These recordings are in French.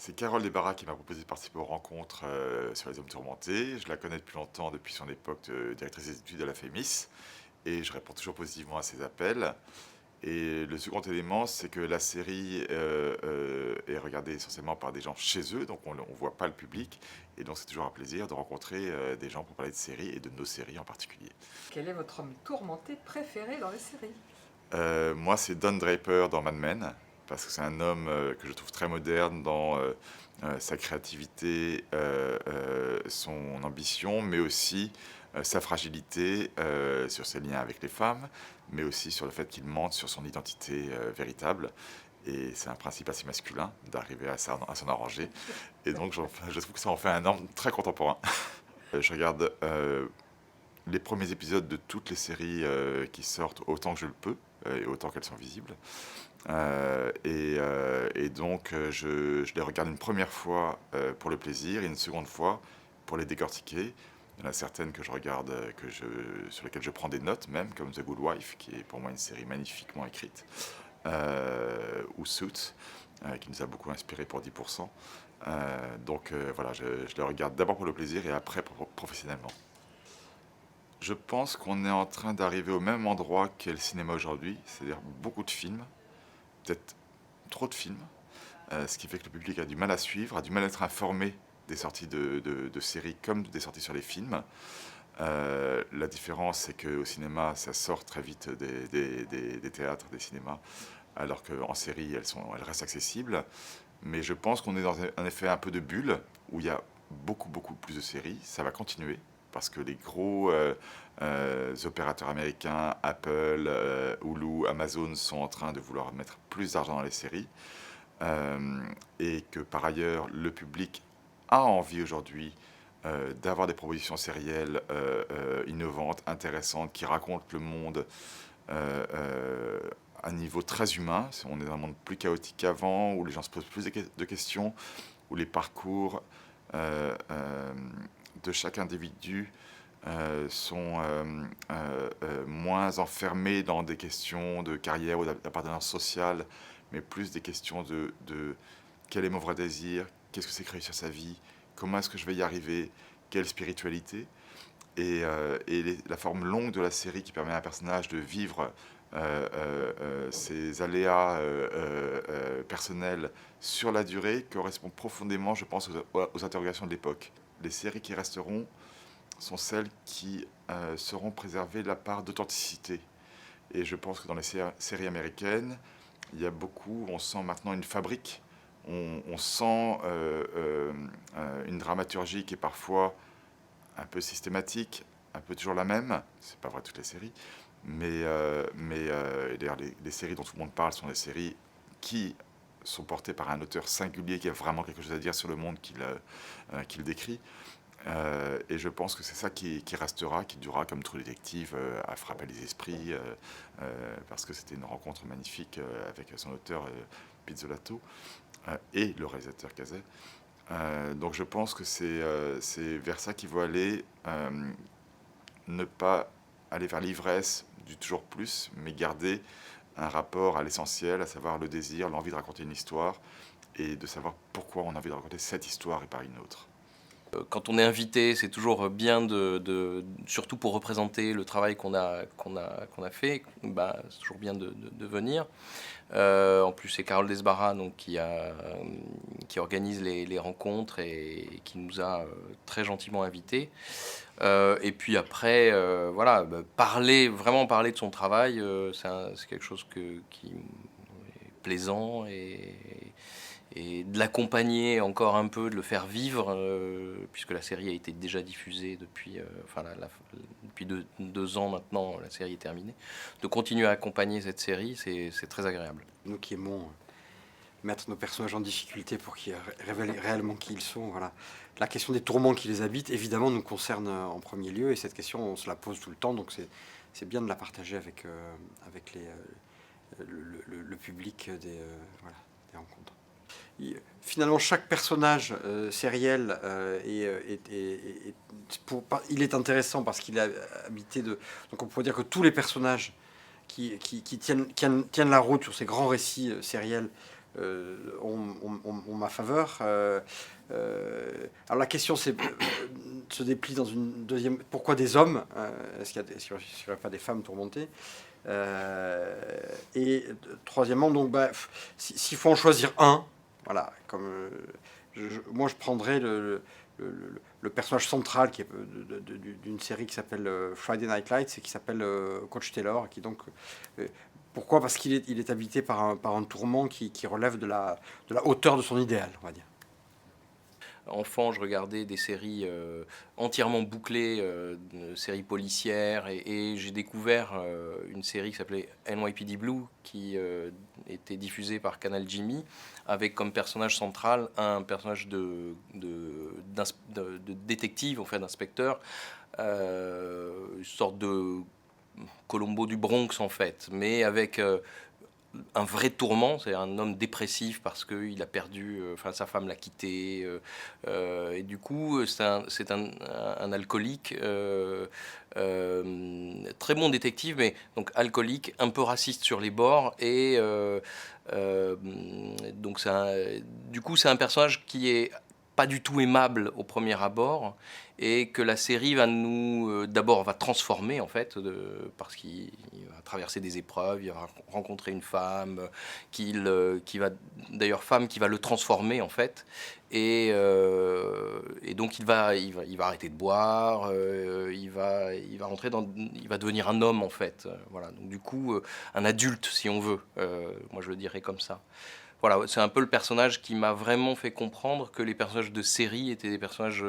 C'est Carole Desbarras qui m'a proposé de participer aux rencontres sur les hommes tourmentés. Je la connais depuis longtemps, depuis son époque de directrice des études à la FEMIS, et je réponds toujours positivement à ses appels. Et le second élément, c'est que la série est regardée essentiellement par des gens chez eux, donc on ne voit pas le public, et donc c'est toujours un plaisir de rencontrer des gens pour parler de séries, et de nos séries en particulier. Quel est votre homme tourmenté préféré dans les séries? Moi, c'est Don Draper dans Mad Men, parce que c'est un homme que je trouve très moderne dans sa créativité, son ambition, mais aussi sa fragilité sur ses liens avec les femmes, mais aussi sur le fait qu'il mente sur son identité véritable. Et c'est un principe assez masculin d'arriver à s'en arranger. Et donc, je trouve que ça en fait un homme très contemporain. Je regarde les premiers épisodes de toutes les séries qui sortent autant que je le peux et autant qu'elles sont visibles. Et donc, je les regarde une première fois pour le plaisir et une seconde fois pour les décortiquer. Il y en a certaines que je regarde, sur lesquelles je prends des notes même, comme The Good Wife, qui est pour moi une série magnifiquement écrite, ou Suits, qui nous a beaucoup inspiré pour 10%. Donc voilà, je les regarde d'abord pour le plaisir et après professionnellement. Je pense qu'on est en train d'arriver au même endroit qu'est le cinéma aujourd'hui, c'est-à-dire beaucoup de films, peut-être trop de films, ce qui fait que le public a du mal à suivre, a du mal à être informé des sorties de séries comme des sorties sur les films. La différence, c'est qu'au cinéma, ça sort très vite des théâtres, des cinémas, alors qu'en série, elles restent accessibles. Mais je pense qu'on est dans un effet un peu de bulle, où il y a beaucoup plus de séries. Ça va continuer, parce que les gros opérateurs américains, Apple, Hulu, Amazon, sont en train de vouloir mettre plus d'argent dans les séries. Et que par ailleurs, le public a envie aujourd'hui d'avoir des propositions sérielles innovantes, intéressantes, qui racontent le monde à un niveau très humain. On est dans un monde plus chaotique qu'avant, où les gens se posent plus de questions, où les parcours de chaque individu sont moins enfermés dans des questions de carrière ou d'appartenance sociale, mais plus des questions de quel est mon vrai désir, qu'est-ce que c'est que réussir sa vie, comment est-ce que je vais y arriver, quelle spiritualité. Et la forme longue de la série qui permet à un personnage de vivre ses aléas personnels sur la durée correspond profondément, je pense, aux interrogations de l'époque. Les séries qui resteront sont celles qui seront préservées de la part d'authenticité. Et je pense que dans les séries américaines, il y a beaucoup, on sent maintenant une fabrique, on sent une dramaturgie qui est parfois un peu systématique, un peu toujours la même, c'est pas vrai toutes les séries, mais d'ailleurs les séries dont tout le monde parle sont des séries qui sont portées par un auteur singulier qui a vraiment quelque chose à dire sur le monde qu'il décrit. Et je pense que c'est ça qui restera, qui durera comme True Detective à frapper les esprits, parce que c'était une rencontre magnifique avec son auteur Pizzolatto et le réalisateur Cazet. Donc je pense que c'est vers ça qu'il faut aller, ne pas aller vers l'ivresse du toujours plus, mais garder un rapport à l'essentiel, à savoir le désir, l'envie de raconter une histoire, et de savoir pourquoi on a envie de raconter cette histoire et pas une autre. Quand on est invité, c'est toujours bien surtout pour représenter le travail qu'on a fait, bah, c'est toujours bien de venir. En plus, c'est Carole Desbarras donc, qui organise les rencontres et qui nous a très gentiment invités. Et puis après, voilà, bah, vraiment parler de son travail, c'est quelque chose qui est plaisant et de l'accompagner encore un peu, de le faire vivre, puisque la série a été déjà diffusée depuis, depuis 2 ans maintenant, la série est terminée. De continuer à accompagner cette série, c'est très agréable. Nous qui aimons mettre nos personnages en difficulté pour qu'ils révèlent réellement qui ils sont, voilà. La question des tourments qui les habitent, évidemment, nous concerne en premier lieu, et cette question, on se la pose tout le temps, donc c'est bien de la partager avec le public voilà, des rencontres. Finalement, chaque personnage sériel il est intéressant parce qu'il est habité de... Donc on pourrait dire que tous les personnages qui tiennent la route sur ces grands récits sériels ont ma faveur. Alors la question se déplie dans une deuxième. Pourquoi des hommes? Est-ce qu'il n'y aurait pas des femmes tourmentées? Et troisièmement, donc, s'il faut en choisir un, voilà, comme moi je prendrais le personnage central qui est d'une série qui s'appelle Friday Night Lights et qui s'appelle Coach Taylor, qui donc pourquoi? Parce qu'il est habité par un tourment qui relève de la hauteur de son idéal, on va dire. Enfant, je regardais des séries entièrement bouclées, séries policières, et j'ai découvert une série qui s'appelait NYPD Blue, qui était diffusée par Canal Jimmy, avec comme personnage central un personnage de détective, en fait, d'inspecteur, une sorte de Columbo du Bronx, en fait, mais avec un vrai tourment. C'est un homme dépressif parce qu'il a perdu, sa femme l'a quitté, et du coup c'est un alcoolique, très bon détective, mais donc alcoolique, un peu raciste sur les bords, et donc du coup c'est un personnage qui est pas du tout aimable au premier abord, et que la série va d'abord va transformer, en fait, parce qu'il va traverser des épreuves, il va rencontrer une femme qui va d'ailleurs femme qui va le transformer, en fait, et donc il va arrêter de boire, il va devenir un homme, en fait, voilà, donc du coup un adulte, si on veut, moi je le dirais comme ça. Voilà, c'est un peu le personnage qui m'a vraiment fait comprendre que les personnages de série étaient des personnages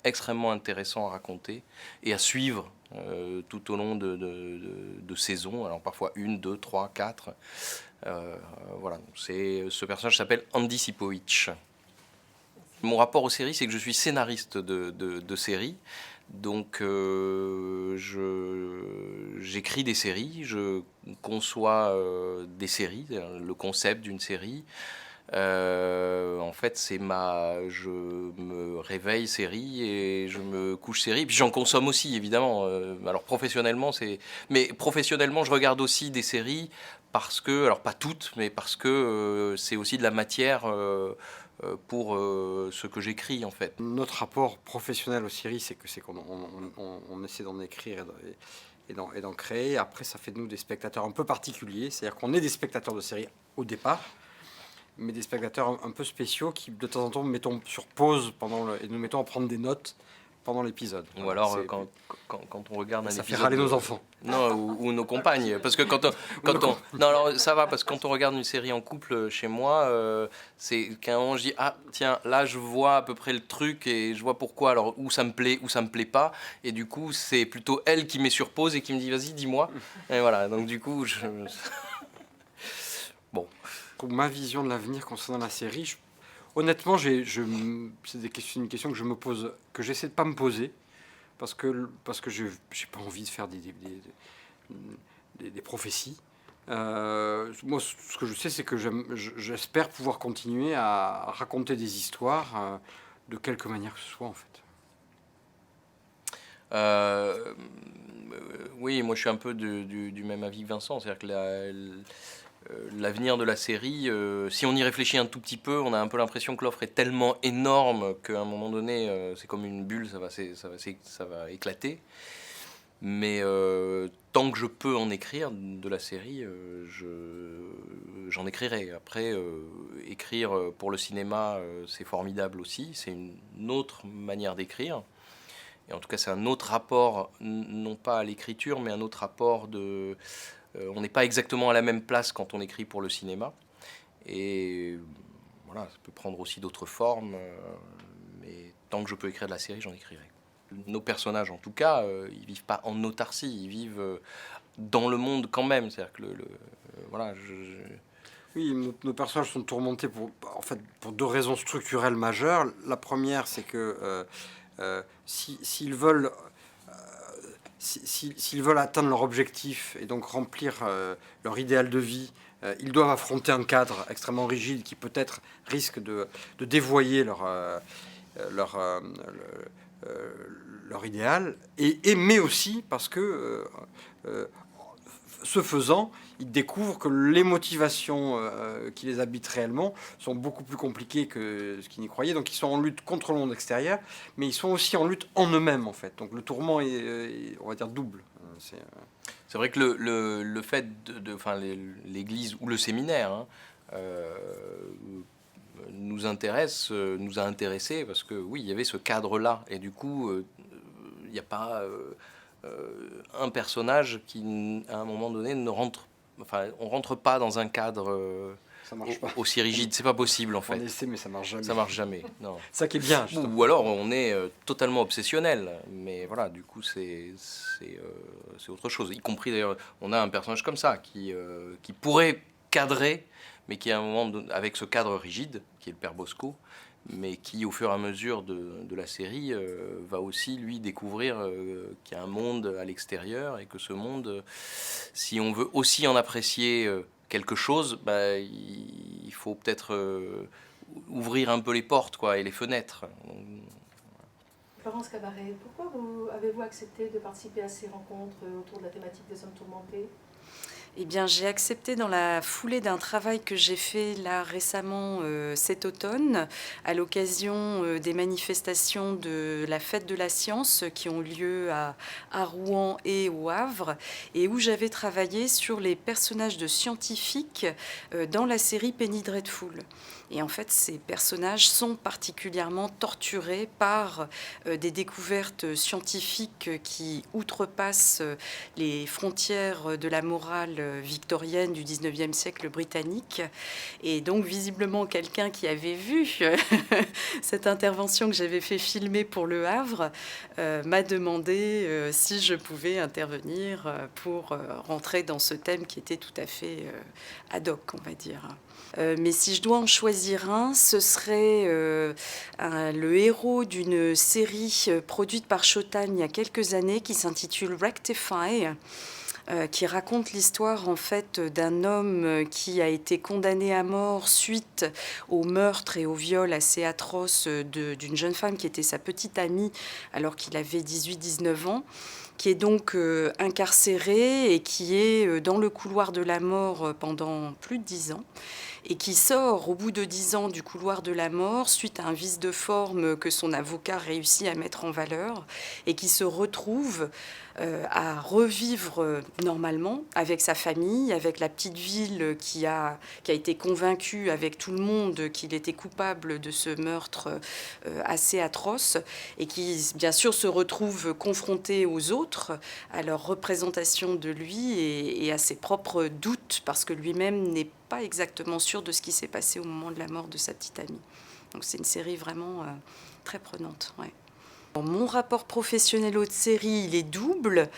extrêmement intéressants à raconter et à suivre tout au long de saisons, alors parfois 1, 2, 3, 4. Voilà, ce personnage s'appelle Andy Sipowicz. Mon rapport aux séries, c'est que je suis scénariste de séries. Donc j'écris des séries, je conçois des séries, le concept d'une série. En fait, je me réveille série et je me couche série. Puis j'en consomme aussi, évidemment. Alors professionnellement, je regarde aussi des séries parce que, alors pas toutes, mais parce que c'est aussi de la matière pour ce que j'écris, en fait. Notre rapport professionnel aux séries, c'est qu'on on essaie d'en écrire et d'en créer. Après, ça fait de nous des spectateurs un peu particuliers. C'est-à-dire qu'on est des spectateurs de séries au départ, mais des spectateurs un peu spéciaux qui, de temps en temps, mettons sur pause et nous mettons à prendre des notes pendant l'épisode. Ou alors quand on regarde un ça épisode... fait râler nos enfants. Non, ou nos compagnes. Parce que non, alors ça va, parce que quand on regarde une série en couple chez moi, c'est qu'à un moment je dis, ah tiens, là je vois à peu près le truc et je vois pourquoi, alors où ça me plaît, où ça me plaît pas, et du coup c'est plutôt elle qui met sur pause et qui me dit, vas-y, dis-moi. Et voilà, donc du coup, bon. Pour ma vision de l'avenir concernant la série, honnêtement, c'est une question que je me pose, que j'essaie de pas me poser, parce que j'ai pas envie de faire des prophéties. Moi, ce que je sais, c'est que j'espère pouvoir continuer à raconter des histoires de quelque manière que ce soit, en fait. Oui, moi je suis un peu du même avis que Vincent, c'est-à-dire que l'avenir de la série, si on y réfléchit un tout petit peu, on a un peu l'impression que l'offre est tellement énorme qu'à un moment donné, c'est comme une bulle, ça va éclater. Mais tant que je peux en écrire de la série, j'en écrirai. Après, écrire pour le cinéma, c'est formidable aussi. C'est une autre manière d'écrire. Et en tout cas, c'est un autre rapport, non pas à l'écriture, mais un autre rapport on n'est pas exactement à la même place quand on écrit pour le cinéma. Et voilà, ça peut prendre aussi d'autres formes. Mais tant que je peux écrire de la série, j'en écrirai. Nos personnages, en tout cas, ils vivent pas en autarcie, ils vivent dans le monde quand même. C'est-à-dire que voilà, Oui, nos personnages sont tourmentés pour deux raisons structurelles majeures. La première, c'est que s'ils veulent atteindre leur objectif et donc remplir leur idéal de vie, ils doivent affronter un cadre extrêmement rigide qui peut-être risque de dévoyer leur idéal, mais aussi parce que ce faisant, ils découvrent que les motivations qui les habitent réellement sont beaucoup plus compliquées que ce qu'ils n'y croyaient. Donc ils sont en lutte contre le monde extérieur, mais ils sont aussi en lutte en eux-mêmes en fait. Donc le tourment est, on va dire, double. C'est vrai que le fait enfin, l'église ou le séminaire hein, nous a intéressés parce que oui, il y avait ce cadre-là. Et du coup, il n'y a pas un personnage qui, à un moment donné, on rentre pas dans un cadre Ça marche pas. aussi rigide. C'est pas possible en fait. On essaie, mais ça marche jamais. Ça marche jamais. Non. Ça qui est bien. Justement. Ou alors on est totalement obsessionnel, mais voilà, du coup c'est autre chose. Y compris d'ailleurs, on a un personnage comme ça qui pourrait cadrer, mais qui à un moment avec ce cadre rigide, qui est le père Bosco, mais qui au fur et à mesure de la série va aussi lui découvrir qu'il y a un monde à l'extérieur et que ce monde, si on veut aussi en apprécier quelque chose, bah, il faut peut-être ouvrir un peu les portes quoi, et les fenêtres. Florence Cabaret, pourquoi avez-vous accepté de participer à ces rencontres autour de la thématique des hommes tourmentés ? Eh bien, j'ai accepté dans la foulée d'un travail que j'ai fait là récemment cet automne, à l'occasion des manifestations de la Fête de la Science qui ont lieu à Rouen et au Havre, et où j'avais travaillé sur les personnages de scientifiques dans la série Penny Dreadful. Et en fait, ces personnages sont particulièrement torturés par des découvertes scientifiques qui outrepassent les frontières de la morale victorienne du 19e siècle britannique. Et donc, visiblement, quelqu'un qui avait vu cette intervention que j'avais fait filmer pour Le Havre m'a demandé si je pouvais intervenir pour rentrer dans ce thème qui était tout à fait ad hoc, on va dire. Mais si je dois en choisir un, ce serait le héros d'une série produite par Showtime il y a quelques années qui s'intitule Rectify, qui raconte l'histoire en fait d'un homme qui a été condamné à mort suite au meurtre et au viol assez atroce d'une jeune femme qui était sa petite amie alors qu'il avait 18-19 ans, qui est donc incarcéré et qui est dans le couloir de la mort pendant plus de 10 ans. Et qui sort au bout de 10 ans du couloir de la mort suite à un vice de forme que son avocat réussit à mettre en valeur et qui se retrouve à revivre normalement avec sa famille, avec la petite ville qui a été convaincue avec tout le monde qu'il était coupable de ce meurtre assez atroce et qui bien sûr se retrouve confronté aux autres, à leur représentation de lui et à ses propres doutes parce que lui-même n'est pas exactement sûr de ce qui s'est passé au moment de la mort de sa petite amie. Donc c'est une série vraiment très prenante. Ouais. Mon rapport professionnel aux séries, il est double.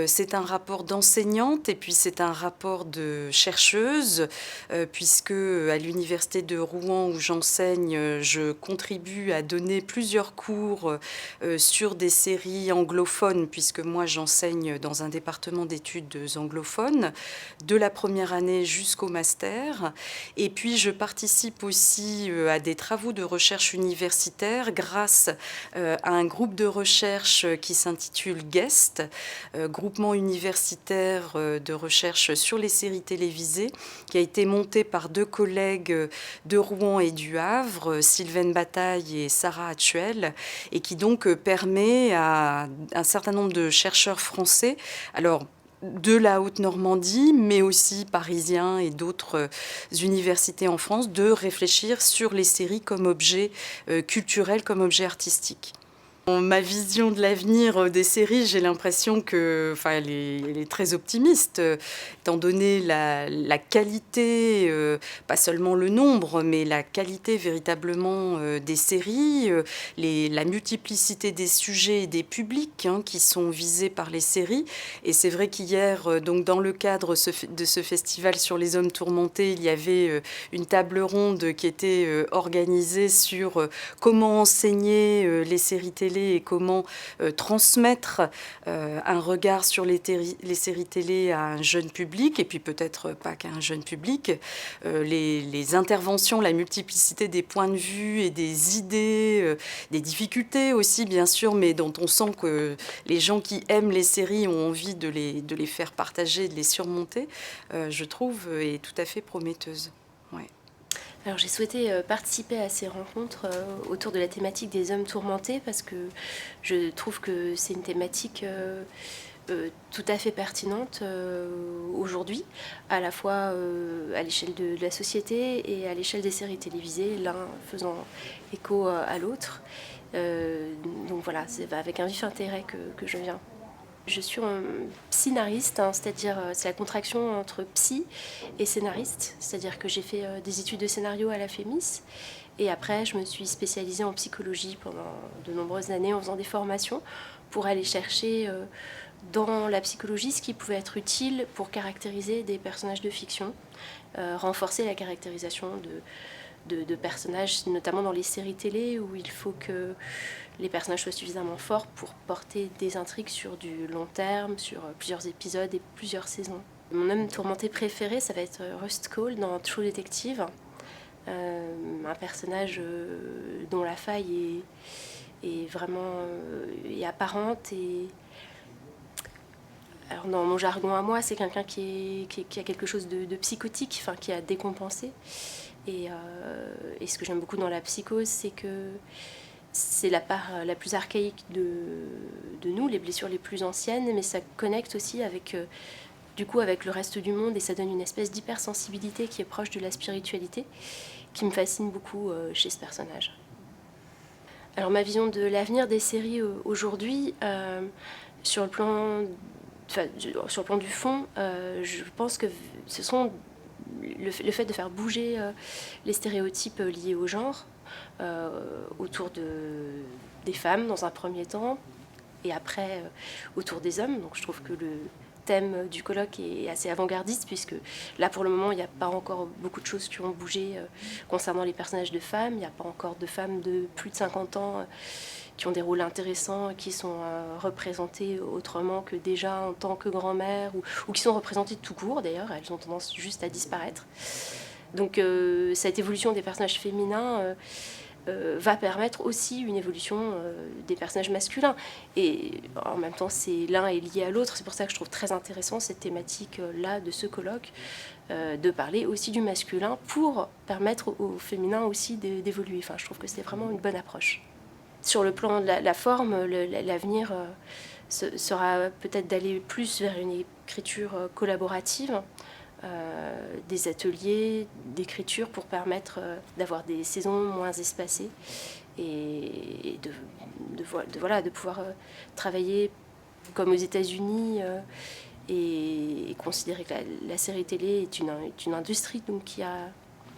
C'est un rapport d'enseignante et puis c'est un rapport de chercheuse, puisque à l'université de Rouen où j'enseigne, je contribue à donner plusieurs cours sur des séries anglophones, puisque moi j'enseigne dans un département d'études anglophones, de la première année jusqu'au master. Et puis je participe aussi à des travaux de recherche universitaire grâce à un groupe de recherche qui s'intitule GUEST, groupement universitaire de recherche sur les séries télévisées, qui a été monté par deux collègues de Rouen et du Havre, Sylvaine Bataille et Sarah Hatchuel, et qui donc permet à un certain nombre de chercheurs français, alors de la Haute-Normandie, mais aussi parisiens et d'autres universités en France, de réfléchir sur les séries comme objet culturel, comme objet artistique. Ma vision de l'avenir des séries, j'ai l'impression que, elle est très optimiste, étant donné la qualité, pas seulement le nombre, mais la qualité véritablement des séries, la multiplicité des sujets et des publics qui sont visés par les séries. Et c'est vrai qu'hier, donc dans le cadre de ce festival sur les hommes tourmentés, il y avait une table ronde qui était organisée sur comment enseigner les séries télé télé et comment transmettre un regard sur les séries télé à un jeune public, et puis peut-être pas qu'à un jeune public. Les interventions, la multiplicité des points de vue et des idées, des difficultés aussi bien sûr, mais dont on sent que les gens qui aiment les séries ont envie de les faire partager, de les surmonter, je trouve, est tout à fait prometteuse. Ouais. Alors j'ai souhaité participer à ces rencontres autour de la thématique des hommes tourmentés parce que je trouve que c'est une thématique tout à fait pertinente aujourd'hui, à la fois à l'échelle de la société et à l'échelle des séries télévisées, l'un faisant écho à l'autre. Donc voilà, c'est avec un vif intérêt que je viens. Je suis un psynariste, hein, c'est-à-dire c'est la contraction entre psy et scénariste, c'est-à-dire que j'ai fait des études de scénario à la FEMIS et après je me suis spécialisée en psychologie pendant de nombreuses années en faisant des formations pour aller chercher dans la psychologie ce qui pouvait être utile pour caractériser des personnages de fiction, renforcer la caractérisation de personnages, notamment dans les séries télé où il faut que les personnages soient suffisamment forts pour porter des intrigues sur du long terme, sur plusieurs épisodes et plusieurs saisons. Mon homme tourmenté préféré, ça va être Rust Cole dans True Detective, un personnage dont la faille est vraiment est apparente. Et alors dans mon jargon à moi, c'est quelqu'un qui a quelque chose de psychotique, enfin qui a décompensé. Et ce que j'aime beaucoup dans la psychose, c'est que c'est la part la plus archaïque de nous, les blessures les plus anciennes, mais ça connecte aussi avec, avec le reste du monde et ça donne une espèce d'hypersensibilité qui est proche de la spiritualité, qui me fascine beaucoup chez ce personnage. Alors ma vision de l'avenir des séries aujourd'hui, sur le plan du fond, je pense que ce sont le fait de faire bouger les stéréotypes liés au genre autour des femmes dans un premier temps et après autour des hommes. Donc je trouve que le thème du colloque est assez avant-gardiste puisque là pour le moment il n'y a pas encore beaucoup de choses qui ont bougé concernant les personnages de femmes. Il n'y a pas encore de femmes de plus de 50 ans qui ont des rôles intéressants, qui sont représentées autrement que déjà en tant que grand-mère, ou qui sont représentées tout court d'ailleurs, elles ont tendance juste à disparaître. Donc cette évolution des personnages féminins va permettre aussi une évolution des personnages masculins. Et en même temps, l'un est lié à l'autre, c'est pour ça que je trouve très intéressant cette thématique-là de ce colloque, de parler aussi du masculin pour permettre au féminin aussi d'évoluer. Enfin, je trouve que c'est vraiment une bonne approche. Sur le plan de la forme, l'avenir sera peut-être d'aller plus vers une écriture collaborative, des ateliers d'écriture pour permettre d'avoir des saisons moins espacées et de pouvoir travailler comme aux États-Unis et considérer que la série télé est une industrie donc qui a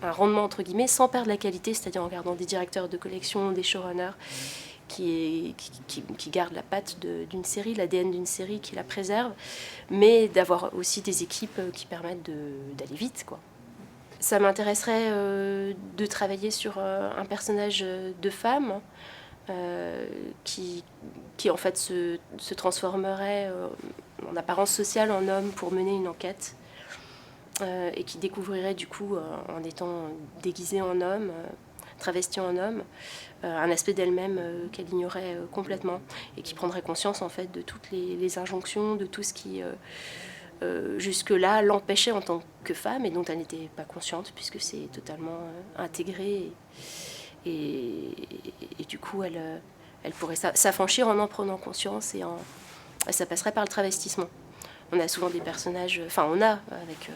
un rendement entre guillemets sans perdre la qualité, c'est-à-dire en gardant des directeurs de collection, des showrunners qui gardent la patte d'une série, l'ADN d'une série, qui la préserve, mais d'avoir aussi des équipes qui permettent d'aller vite, quoi. Ça m'intéresserait de travailler sur un personnage de femme qui en fait se transformerait en apparence sociale en homme pour mener une enquête. Et qui découvrirait du coup, en étant déguisée en homme, travestie en homme, un aspect d'elle-même qu'elle ignorait complètement et qui prendrait conscience en fait de toutes les injonctions, de tout ce qui jusque-là l'empêchait en tant que femme et dont elle n'était pas consciente puisque c'est totalement intégré et du coup elle pourrait s'affranchir en prenant conscience et ça passerait par le travestissement. On a souvent des personnages, enfin on a avec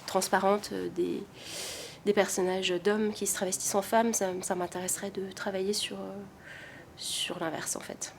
Transparente des personnages d'hommes qui se travestissent en femmes, ça m'intéresserait de travailler sur l'inverse en fait.